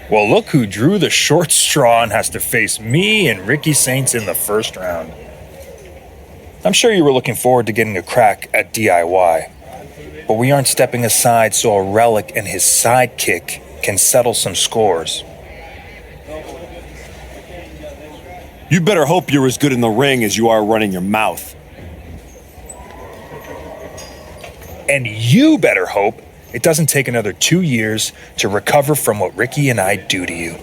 Well, look who drew the short straw and has to face me and Ricky Saints in the first round. I'm sure you were looking forward to getting a crack at DIY, but we aren't stepping aside so a relic and his sidekick can settle some scores. You better hope you're as good in the ring as you are running your mouth. And you better hope it doesn't take another 2 years to recover from what Ricky and I do to you.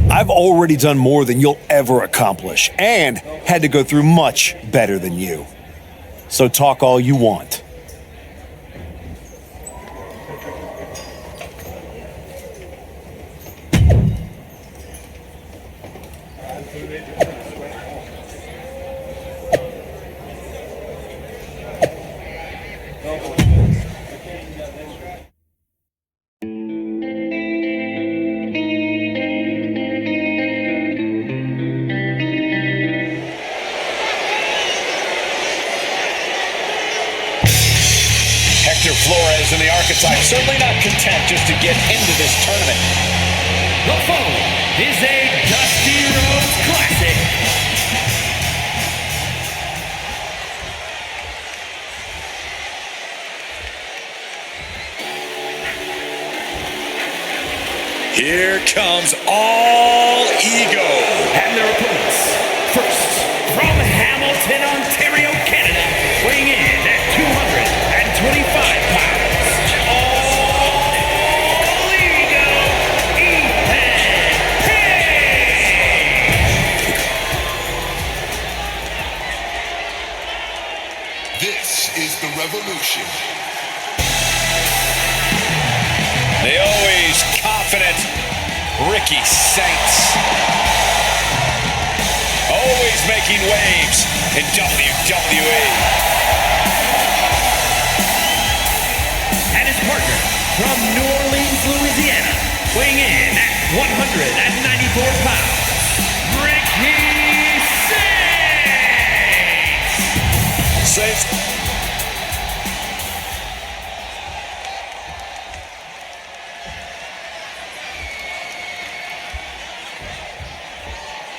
I've already done more than you'll ever accomplish, and had to go through much better than you. So talk all you want. Flores and the archetype certainly not content just to get into this tournament. The following is a Dusty Rhodes Classic. Here comes All Ego. And their opponents. First, from Hamilton, Ontario, Canada, weighing in at 225 pounds. All Ego, Ethan Page. This is the revolution. The always confident Ricky Saints. Always making waves in WWE. And his partner from New Orleans, Louisiana, weighing in at 194 pounds, Ricky Saints. Saints.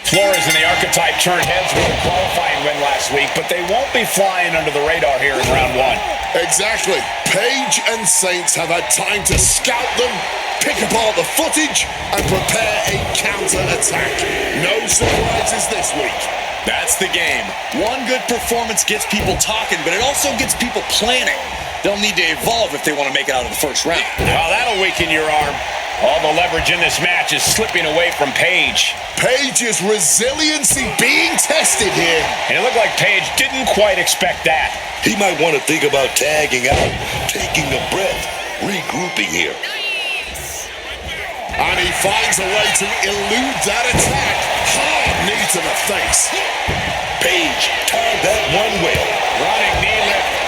Flores and the archetype turned heads with a qualifying win last week, but they won't be flying under the radar here in round one. Exactly. Page and Saints have had time to scout them, pick apart the footage, and prepare a counter-attack. No surprises this week. That's the game. One good performance gets people talking, but it also gets people planning. They'll need to evolve if they want to make it out of the first round. Well, that'll weaken your arm. All the leverage in this match is slipping away from Page. Page's resiliency being tested here. And it looked like Page didn't quite expect that. He might want to think about tagging out, taking a breath, regrouping here. And he finds a way to elude that attack. Hard knee to the face. Page timed that one well. Running knee lift.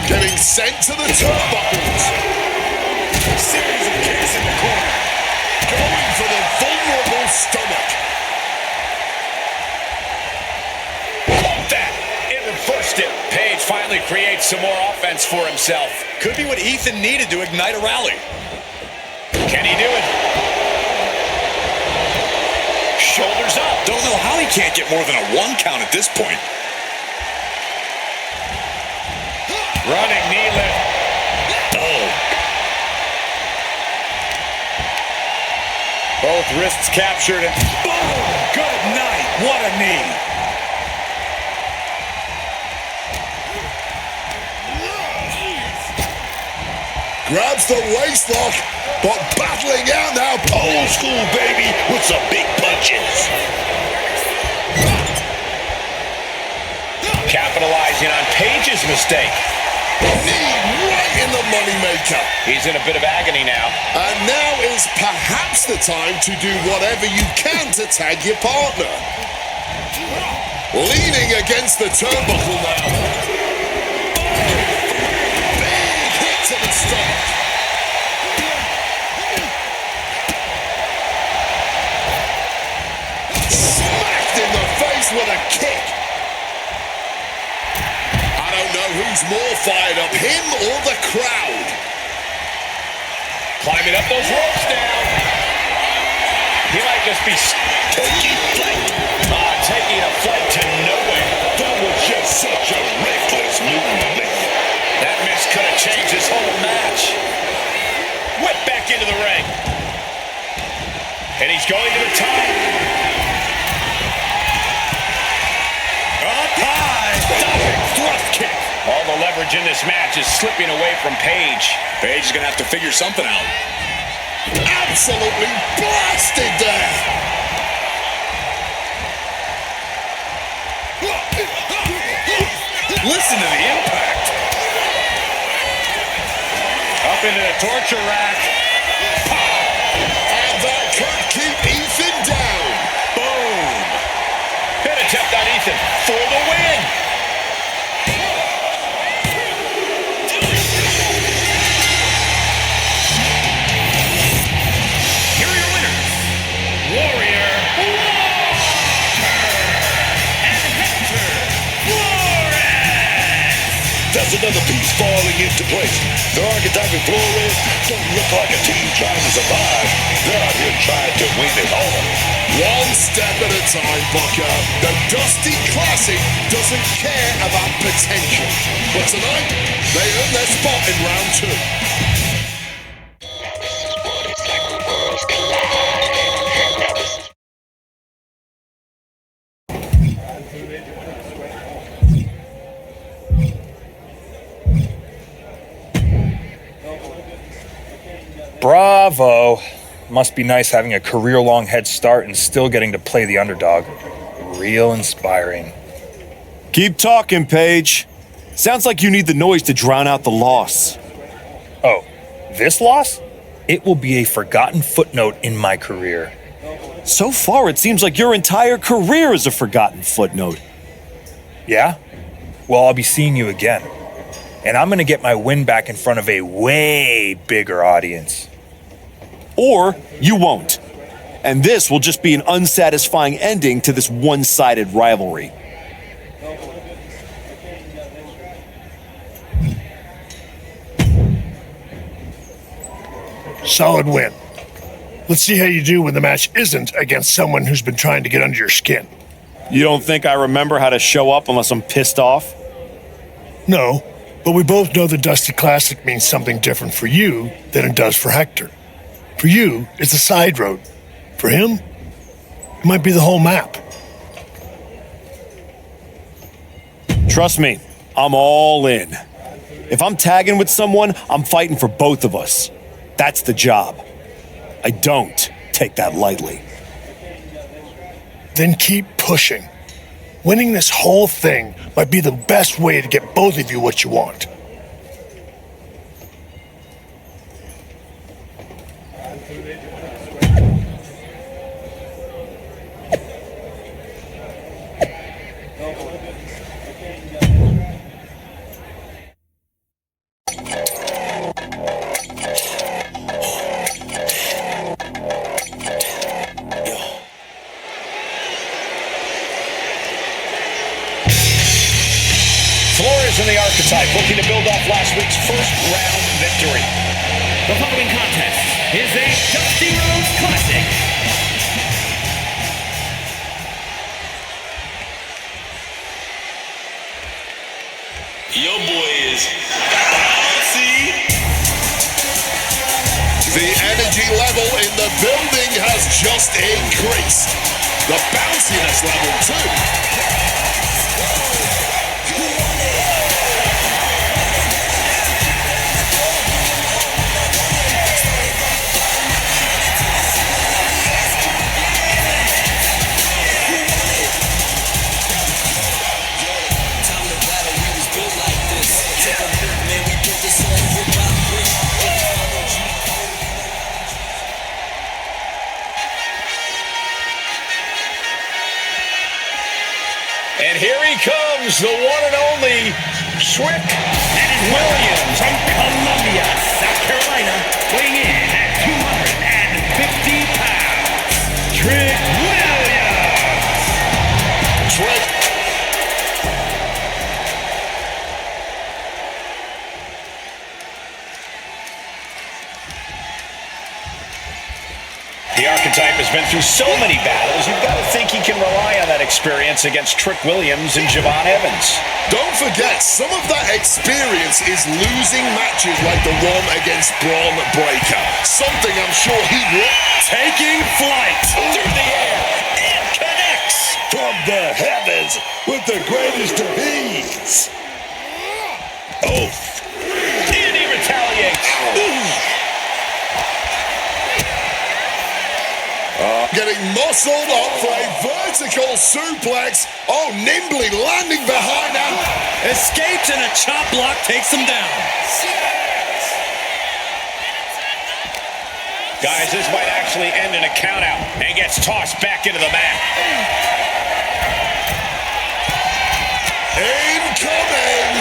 Getting sent to the turnbuckles. Series of kicks in the corner. Going for the vulnerable stomach. That. It reversed it. Page finally creates some more offense for himself. Could be what Ethan needed to ignite a rally. Can he do it? Shoulders up. Don't know how he can't get more than a 1 count at this point. Running knee lift. Oh, Both wrists captured and Boom! Good night. What a knee. Grabs the waist lock, but battling out now. old school baby with some big punches. capitalizing on Page's mistake. Knee right in the moneymaker. He's in a bit of agony now. And now is perhaps the time to do whatever you can to tag your partner. Leaning against the turnbuckle now. Big hit to the stomach. Smacked in the face with a kick. I don't know who's more fired up, him or the crowd. Climbing up those ropes now. He might just be Taking flight. taking a flight to nowhere. That was just such a reckless move. That miss could have changed this whole match. Whip back into the ring. And he's going to the top. Up high. Diving thrust kick. All the leverage in this match is slipping away from Paige. Paige is going to have to figure something out. Absolutely blasted there. Listen to the impact. Up into the torture rack. And that could keep Ethan down. Boom. Pin attempt on Ethan for the win. Here are your winners, Warrior and Hector Flores. That's another piece falling into place. The Archetype and Flores don't look like a team trying to survive. They're out here trying to win it all. One step at a time, Bucker. The Dusty Classic doesn't care about potential. But tonight, they earn their spot in round 2. Bravo. Must be nice having a career-long head start and still getting to play the underdog. Real inspiring. Keep talking, Paige. Sounds like you need the noise to drown out the loss. Oh, this loss? It will be a forgotten footnote in my career. So far, it seems like your entire career is a forgotten footnote. Yeah? Well, I'll be seeing you again. And I'm going to get my win back in front of a way bigger audience. Or you won't. And this will just be an unsatisfying ending to this one-sided rivalry. Solid win. Let's see how you do when the match isn't against someone who's been trying to get under your skin. You don't think I remember how to show up unless I'm pissed off? No, but we both know the Dusty Classic means something different for you than it does for Hector. For you, it's a side road. For him, it might be the whole map. Trust me, I'm all in. If I'm tagging with someone, I'm fighting for both of us. That's the job. I don't take that lightly. Then keep pushing. Winning this whole thing might be the best way to get both of you what you want. Flores and the Archetype looking to build off last week's first round victory. The following contest is a Dusty Rhodes Classic. Your boy is bouncy. The energy level in the building has just increased. The bounciness level too. And here he comes, the one and only Swick Williams. From Columbia, South Carolina, weighing in at 250 pounds, Trick Williams. Trick. The archetype has been through so many battles, you've got to think he can rely on that experience against Trick Williams and Javon Evans. Don't forget, some of that experience is losing matches like the one against Braun Breaker. Something I'm sure he'd want. Taking flight through the air and connects. From the heavens with the greatest of ease. Oh, And he retaliates. Getting muscled up for a vertical suplex. Oh, nimbly landing behind him. Escapes and a chop block takes him down. Guys, this might actually end in a countout. And gets tossed back into the mat. Incoming.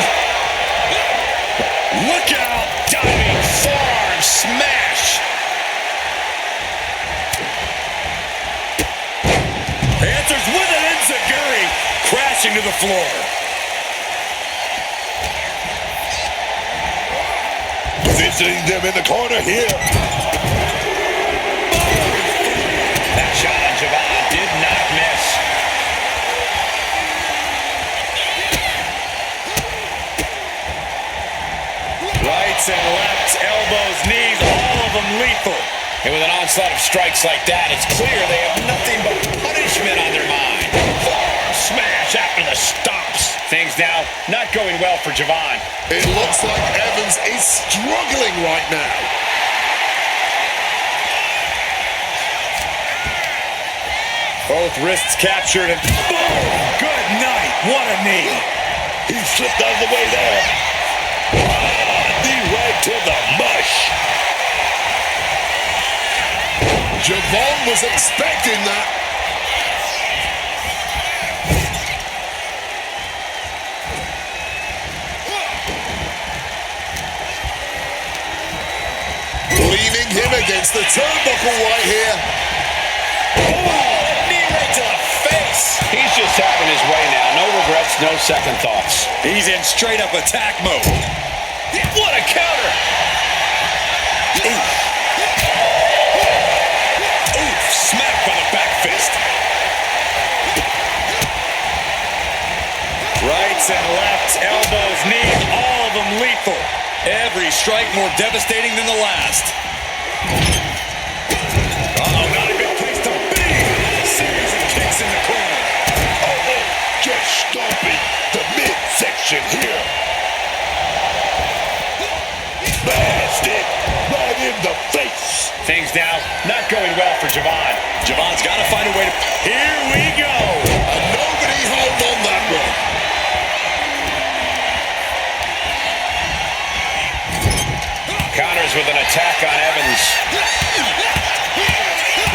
Look out! Diving forearm smash. Answers with an enziguri, crashing to the floor. visiting them in the corner here. That shot on Javon did not miss. Rights and lefts, elbows, knees, all of them lethal. And with an onslaught of strikes like that, it's clear they have nothing but punishment on their mind. Forearm smash after the stomps. Things now not going well for Javon. It looks like Evans is struggling right now. Both wrists captured and boom! Good night. What a knee. He slipped out of the way there. Knee right to the mush. Javon was expecting that. Leaning him against the turnbuckle right here. Knee right to the face. He's just having his way now. No regrets, no second thoughts. He's in straight up attack mode. What a counter. Smack by the back fist. Rights and lefts, elbows, knees, all of them lethal. Every strike more devastating than the last. Uh-oh, not a good place to be. Series of kicks in the corner. Oh, just stomping the midsection here. Blasted right in the face. Things now not going well for Javon. Javon's got to find a way to... Here we go. And nobody held on that one. Counters with an attack on Evans.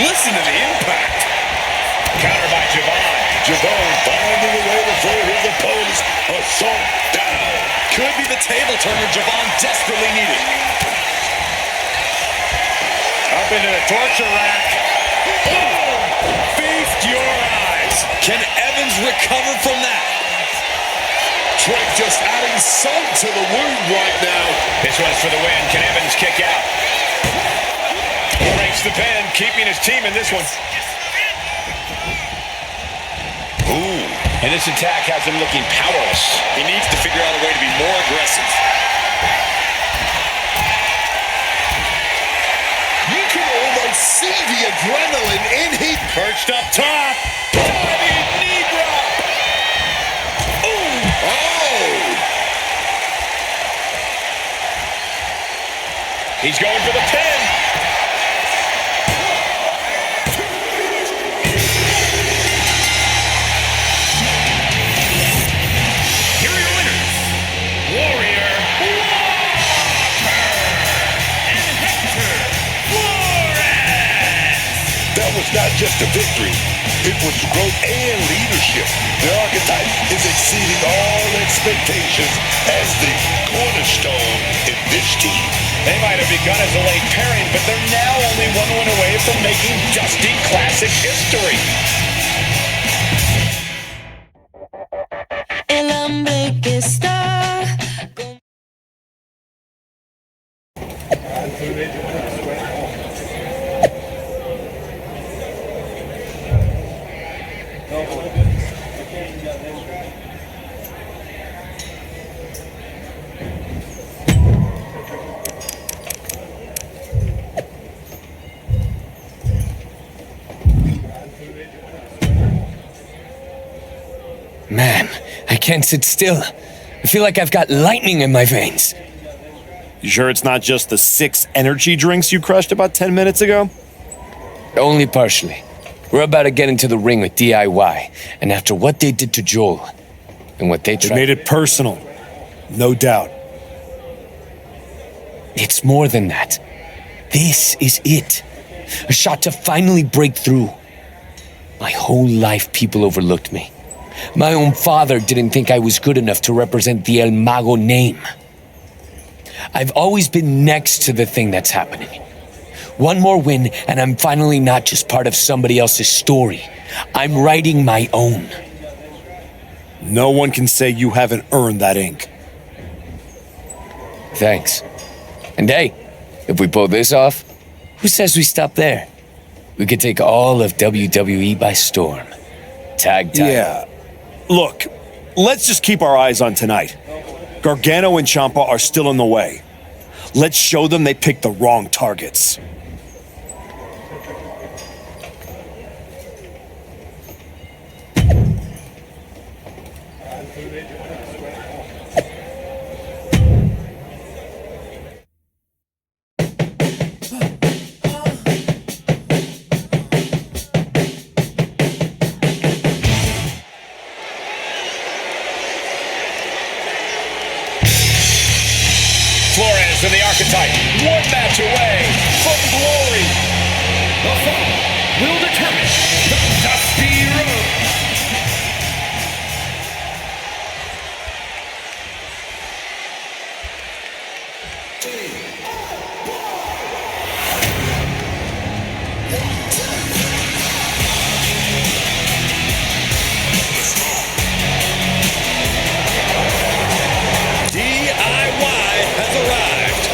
Listen to the impact. Counter by Javon. Javon finding a way to throw his opponent's assault down. Could be the table turner Javon desperately needed. Up into the torture rack. Boom! Feast your eyes. Can Evans recover from that? Trick just adding salt to the wound right now. This one's for the win. Can Evans kick out? Breaks the pin, keeping his team in this one. Ooh. And this attack has him looking powerless. He needs to figure out a way to be more aggressive. You can almost see the adrenaline in his... Perched up top. Diving knee drop. He's going for the pin. Here are your winners. Warrior Walker and Hector Flores. That was not just a victory. It was growth and leadership. The archetype is exceeding all expectations as the cornerstone in this team. They might have begun as a late pairing, but they're now only one win away from making Dusty Classic history. El hombre que está can't sit still. I feel like I've got lightning in my veins. You sure it's not just the 6 energy drinks you crushed about 10 minutes ago? Only partially. We're about to get into the ring with DIY, and after what they did to Joel, and what they They tried... made it personal. No doubt. It's more than that. This is it. A shot to finally break through. My whole life, people overlooked me. My own father didn't think I was good enough to represent the El Mago name. I've always been next to the thing that's happening. One more win, and I'm finally not just part of somebody else's story. I'm writing my own. No one can say you haven't earned that ink. Thanks. And hey, if we pull this off, who says we stop there? We could take all of WWE by storm. Tag time. Yeah. Look, let's just keep our eyes on tonight. Gargano and Ciampa are still in the way. Let's show them they picked the wrong targets. Flores and the Archetype, one match away from glory. The fall will determine the Dusty Road. DIY has arrived.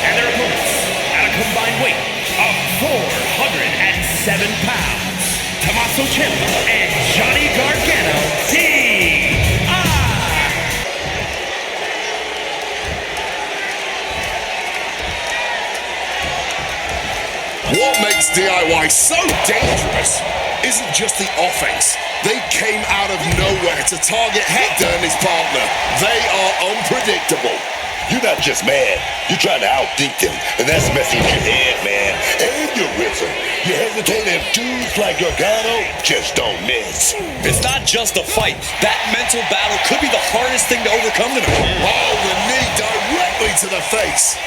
And their opponents at a combined weight of 407 pounds, Tommaso Ciampa and Johnny Gargano, D.I. What makes DIY so dangerous isn't just the offense. They came out of nowhere to target Hector and his partner. They are unpredictable. You're not just mad, you're trying to outthink them, and that's messing with your head, man. And your rhythm. You hesitate, and dudes like Gargano just don't miss. It's not just a fight. That mental battle could be the hardest thing to overcome tonight. Oh, the knee directly to the face.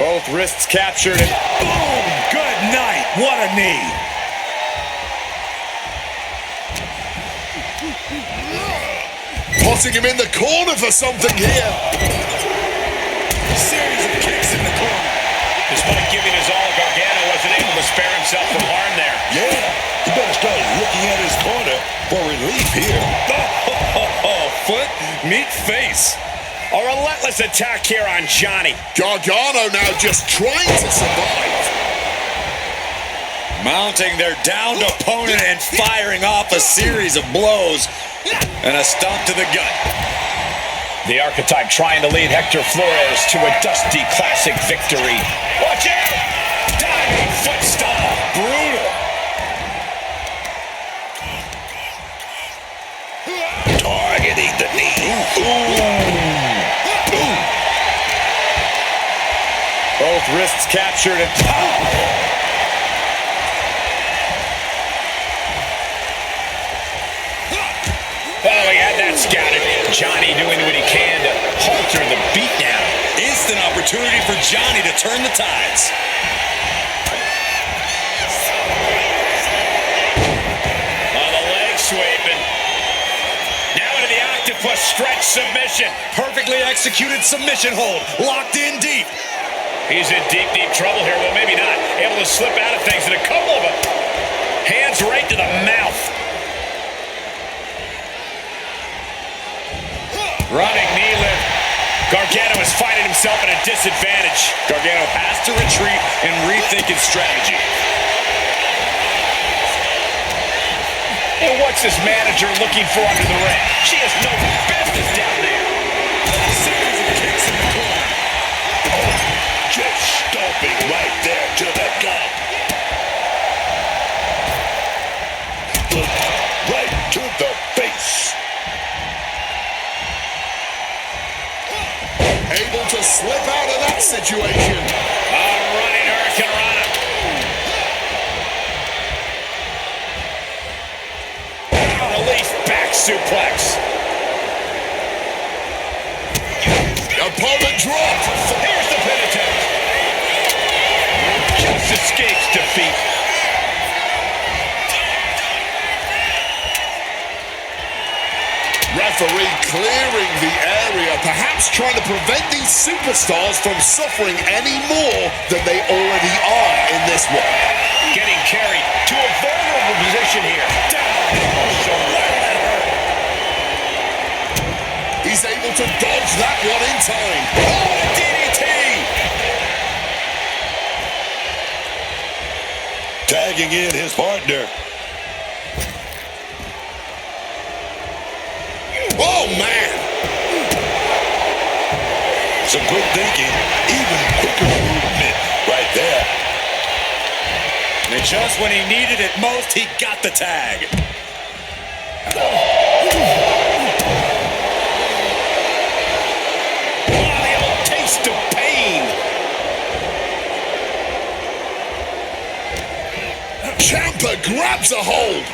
Both wrists captured and boom! Good night. What a knee. Potting him in the corner for something here. Series of kicks in the corner. Despite giving his all, Gargano wasn't able to spare himself from harm there. Yeah, you better start looking at his corner for relief here. Foot, meet face. A relentless attack here on Johnny. Gargano now just trying to survive. Mounting their downed opponent and firing off a series of blows and a stomp to the gut. The Archetype trying to lead Hector Flores to a Dusty Classic victory. Watch out! Diving foot stomp. Brutal. Targeting the knee. Both wrists captured and oh, he had that scouted. Johnny doing what he can to halter the beatdown. Instant opportunity for Johnny to turn the tides. On the leg sweeping. Now into the octopus stretch submission. Perfectly executed submission hold. Locked in deep. He's in deep, deep trouble here. Well, maybe not. Able to slip out of things, and a couple of them. Hands right to the mouth. Running knee lift. Gargano is finding himself at a disadvantage. Gargano has to retreat and rethink his strategy. And what's this manager looking for under the ring? She has no business down there. Series of situation. Running Hurricane Rana. Release back suplex. Opponent dropped. Here's the pin attempt. Just escapes defeat. Referee clearing the area, perhaps trying to prevent these superstars from suffering any more than they already are in this one. Getting carried to a vulnerable position here. Down. So well that hurt. He's able to dodge that one in time. Oh, DDT! Tagging in his partner. Oh, man! Some quick thinking, even quicker movement right there. And just when he needed it most, he got the tag. The old taste of pain. Ciampa grabs a hold.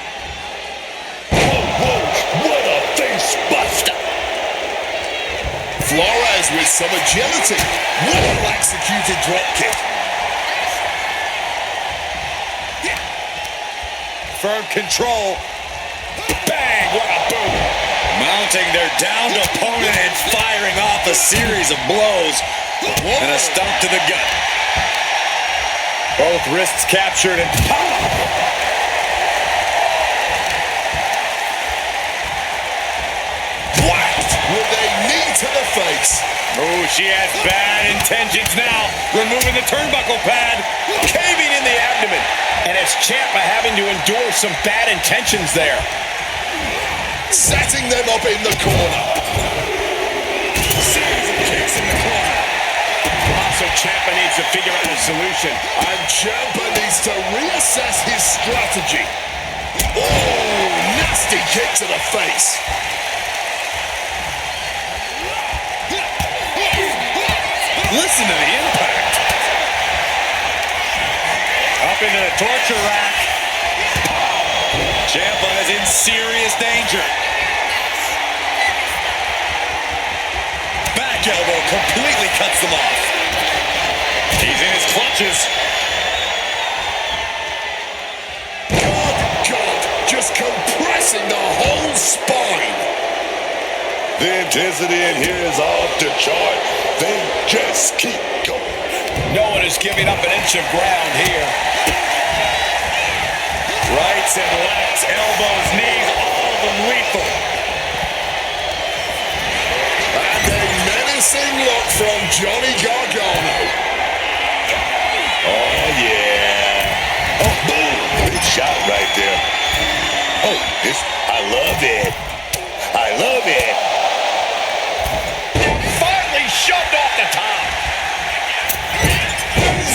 What a face buster! Flores with some agility. Well-executed dropkick. Firm control. Bang! What a boom! Mounting their downed opponent and firing off a series of blows. And a stomp to the gut. Both wrists captured and Whacked with a knee to the face. oh, she has bad intentions now. Removing the turnbuckle pad. Caving in the abdomen. And it's Ciampa having to endure some bad intentions there. Setting them up in the corner. Series of kicks in the corner. Also, Ciampa needs to figure out a solution. And Ciampa needs to reassess his strategy. Oh, nasty kick to the face. Listen to the impact. Up into the torture rack. Ciampa is in serious danger. Back elbow completely cuts them off. He's in his clutches. God, just compressing the whole spine. The intensity in here is off the chart. They just keep going. No one is giving up an inch of ground here. Rights and lefts, elbows, knees, all of them lethal. And a menacing look from Johnny Gargano. Oh, yeah. Oh, boom. Good shot right there. Oh, this, I love it. I love it. Finally shoved off the top.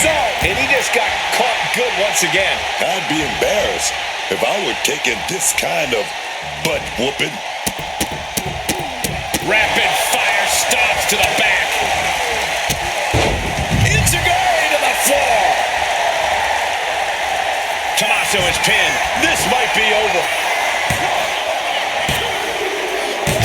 So, and he just got caught good once again. I'd be embarrassed if I were taking this kind of butt whooping. Rapid fire stops to the back. Enziguri to the floor. Tommaso is pinned. This might be over.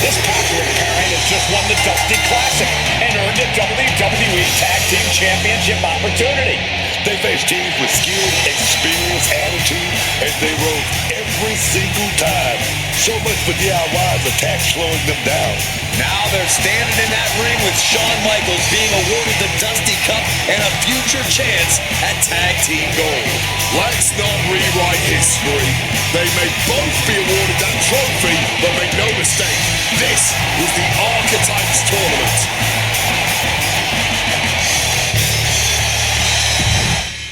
This popular parent has just won the Dusty Classic and earned a WWE Tag Team Championship opportunity. They faced teams with skill, experience, attitude, and they rose every single time. So much for DIY's attack slowing them down. Now they're standing in that ring with Shawn Michaels being awarded the Dusty Cup and a future chance at Tag Team Gold. Let's not rewrite history. They may both be awarded that trophy, but make no mistake,